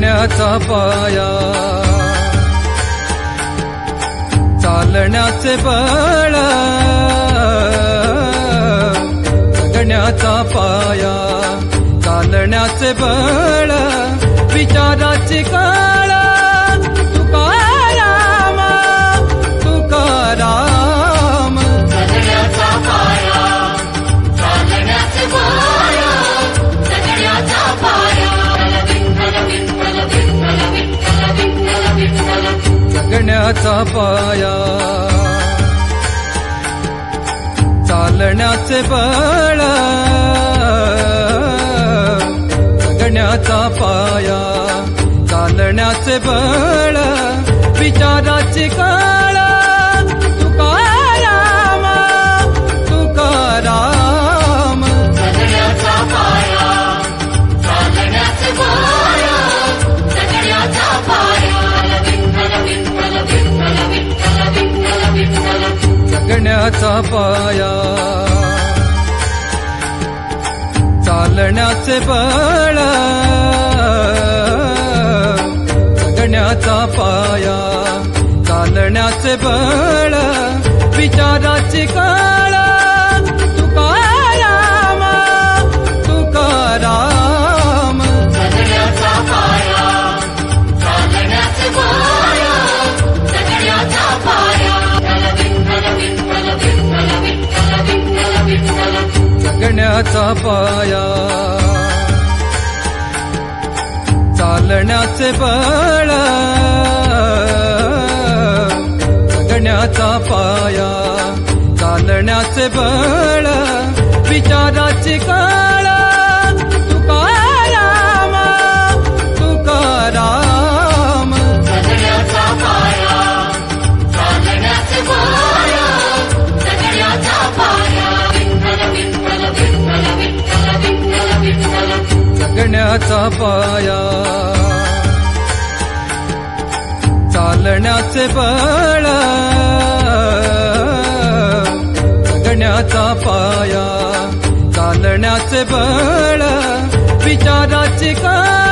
जगण्याचा पाया चालण्याचे बळ जगण्याचा पाया चालण्याचे बळ विचाराची कळ तुकाराम तुकाराम जगण्याचा पाया चालण्याचे बळ जगण्याचा पाया विठ्ठल विठ्ठल विठ्ठल विठ्ठल विठ्ठल विठ्ठल जगण्याचा पाया चालण्याचे बळ जगण्याचा पाया चालण्याचे बळ विचाराची कळ तुकाराम तुकाराम जगण्याचा पाया चालण्याचे बळ जगण्याचा पाया विठ्ठल विठ्ठल विठ्ठल विठ्ठल विठ्ठल विठ्ठल जगण्याचा पाया चालण्याचे बळ जगण्याचा पाया चालण्याचे बळ विचाराची कळ तुकाराम तुकाराम जगण्याचा पाया चालण्याचे बळ जगण्याचा पाया विठ्ठल विठ्ठल विठ्ठल विठ्ठल विठ्ठल विठ्ठल जगण्याचा पाया चालण्याचे बळ जगण्याचा पाया चालण्याचे बळ विचाराची कळ तुकाराम तुकाराम जगण्याचा पाया चालण्याचे बळ जगण्याचा पाया विठ्ठल विठ्ठल विठ्ठल विठ्ठल विठ्ठल विठ्ठल जगण्याचा पाया चालण्याचे बळ जगण्याचा पाया चालण्याचे बळ विचाराची कळ